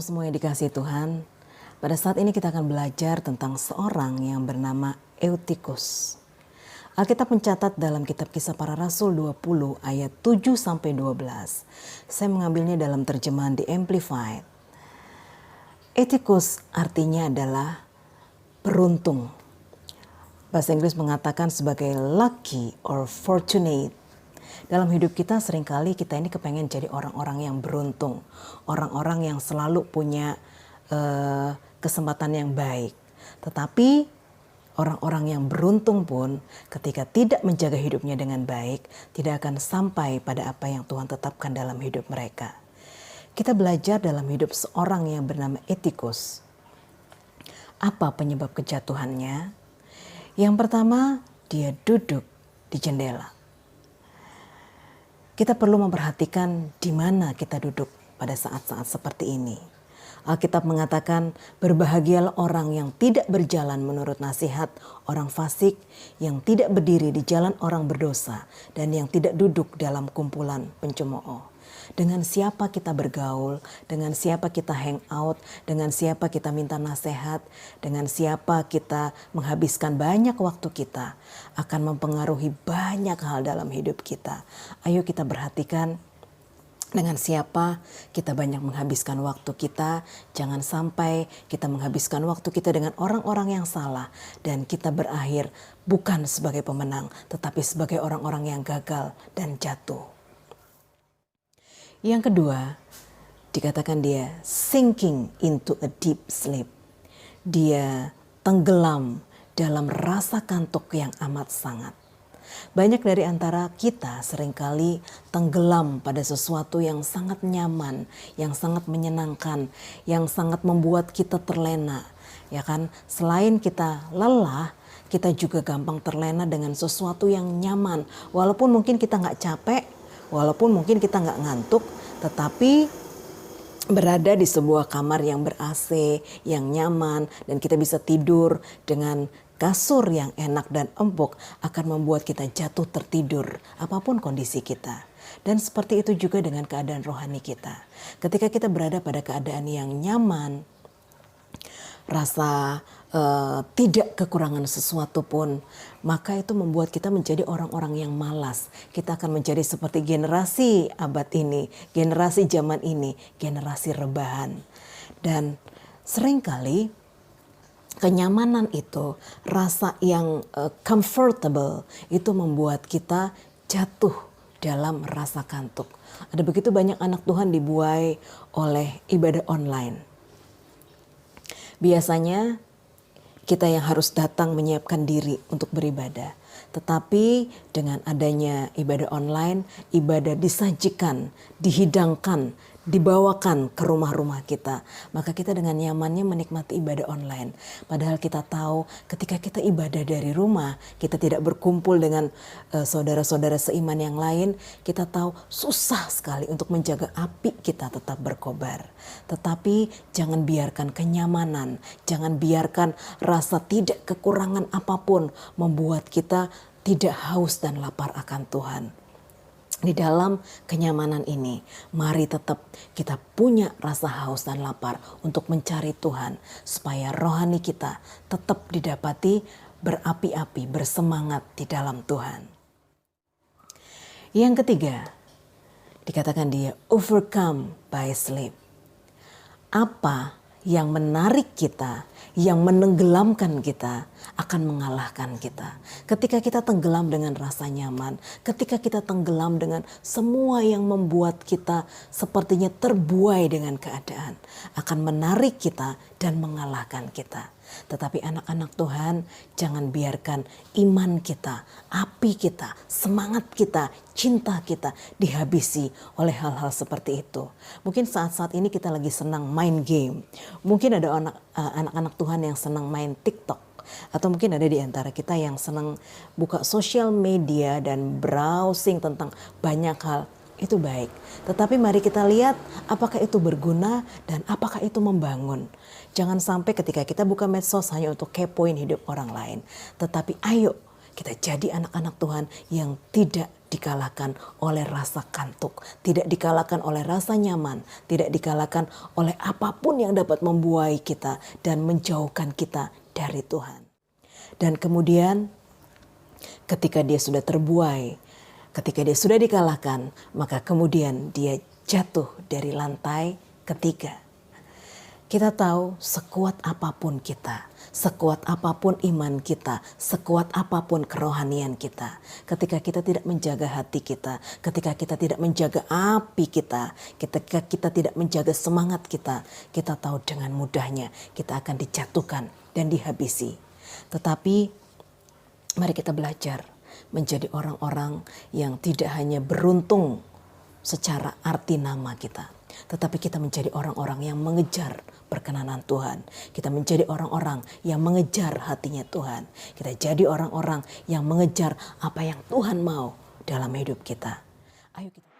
Shalom semua yang dikasihi Tuhan. Pada saat ini kita akan belajar tentang seorang yang bernama Eutikus. Alkitab mencatat dalam kitab Kisah Para Rasul 20 ayat 7-12. Saya mengambilnya dalam terjemahan The Amplified. Eutikus artinya adalah beruntung. Bahasa Inggris mengatakan sebagai lucky or fortunate. Dalam hidup kita seringkali kita ini kepengen jadi orang-orang yang beruntung. Orang-orang yang selalu punya kesempatan yang baik. Tetapi orang-orang yang beruntung pun ketika tidak menjaga hidupnya dengan baik, tidak akan sampai pada apa yang Tuhan tetapkan dalam hidup mereka. Kita belajar dalam hidup seorang yang bernama Eutikus. Apa penyebab kejatuhannya? Yang pertama, dia duduk di jendela. Kita perlu memperhatikan di mana kita duduk pada saat-saat seperti ini. Alkitab mengatakan, berbahagialah orang yang tidak berjalan menurut nasihat orang fasik, yang tidak berdiri di jalan orang berdosa, dan yang tidak duduk dalam kumpulan pencemooh. Dengan siapa kita bergaul, dengan siapa kita hang out, dengan siapa kita minta nasihat, dengan siapa kita menghabiskan banyak waktu kita, akan mempengaruhi banyak hal dalam hidup kita. Ayo kita perhatikan dengan siapa kita banyak menghabiskan waktu kita. Jangan sampai kita menghabiskan waktu kita dengan orang-orang yang salah dan kita berakhir bukan sebagai pemenang, tetapi sebagai orang-orang yang gagal dan jatuh. Yang kedua, dikatakan dia sinking into a deep sleep. Dia tenggelam dalam rasa kantuk yang amat sangat. Banyak dari antara kita seringkali tenggelam pada sesuatu yang sangat nyaman, yang sangat menyenangkan, yang sangat membuat kita terlena. Ya kan, selain kita lelah, kita juga gampang terlena dengan sesuatu yang nyaman. Walaupun mungkin kita nggak capek, walaupun mungkin kita nggak ngantuk, tetapi berada di sebuah kamar yang ber-AC, yang nyaman, dan kita bisa tidur dengan kasur yang enak dan empuk akan membuat kita jatuh tertidur apapun kondisi kita. Dan seperti itu juga dengan keadaan rohani kita. Ketika kita berada pada keadaan yang nyaman, rasa tidak kekurangan sesuatu pun, maka itu membuat kita menjadi orang-orang yang malas. Kita akan menjadi seperti generasi abad ini, generasi zaman ini, generasi rebahan. Dan seringkali kenyamanan itu, rasa yang comfortable itu membuat kita jatuh dalam rasa kantuk. Ada begitu banyak anak Tuhan dibuai oleh ibadah online. Biasanya kita yang harus datang menyiapkan diri untuk beribadah. Tetapi dengan adanya ibadah online, ibadah disajikan, dihidangkan, dibawakan ke rumah-rumah kita. Maka kita dengan nyamannya menikmati ibadah online. Padahal kita tahu ketika kita ibadah dari rumah, kita tidak berkumpul dengan saudara-saudara seiman yang lain. Kita tahu susah sekali untuk menjaga api kita tetap berkobar. Tetapi jangan biarkan kenyamanan, jangan biarkan rasa tidak kekurangan apapun membuat kita tidak haus dan lapar akan Tuhan. Di dalam kenyamanan ini, mari tetap kita punya rasa haus dan lapar untuk mencari Tuhan, supaya rohani kita tetap didapati berapi-api, bersemangat di dalam Tuhan. Yang ketiga, dikatakan dia overcome by sleep. Apa yang menarik kita, yang menenggelamkan kita, akan mengalahkan kita. Ketika kita tenggelam dengan rasa nyaman, ketika kita tenggelam dengan semua yang membuat kita sepertinya terbuai dengan keadaan, akan menarik kita dan mengalahkan kita. Tetapi anak-anak Tuhan, jangan biarkan iman kita, api kita, semangat kita, cinta kita dihabisi oleh hal-hal seperti itu. Mungkin saat-saat ini kita lagi senang main game. Mungkin ada anak-anak Tuhan yang senang main TikTok. Atau mungkin ada di antara kita yang senang buka sosial media dan browsing tentang banyak hal. Itu baik. Tetapi mari kita lihat apakah itu berguna dan apakah itu membangun. Jangan sampai ketika kita buka medsos hanya untuk kepoin hidup orang lain. Tetapi ayo kita jadi anak-anak Tuhan yang tidak dikalahkan oleh rasa kantuk, tidak dikalahkan oleh rasa nyaman, tidak dikalahkan oleh apapun yang dapat membuai kita dan menjauhkan kita dari Tuhan. Dan kemudian ketika dia sudah terbuai, ketika dia sudah dikalahkan, maka kemudian dia jatuh dari lantai ketiga. Kita tahu sekuat apapun kita, sekuat apapun iman kita, sekuat apapun kerohanian kita, ketika kita tidak menjaga hati kita, ketika kita tidak menjaga api kita, ketika kita tidak menjaga semangat kita, kita tahu dengan mudahnya kita akan dijatuhkan dan dihabisi. Tetapi mari kita belajar menjadi orang-orang yang tidak hanya beruntung secara arti nama kita, tetapi kita menjadi orang-orang yang mengejar perkenanan Tuhan. Kita menjadi orang-orang yang mengejar hatinya Tuhan. Kita jadi orang-orang yang mengejar apa yang Tuhan mau dalam hidup kita. Ayo kita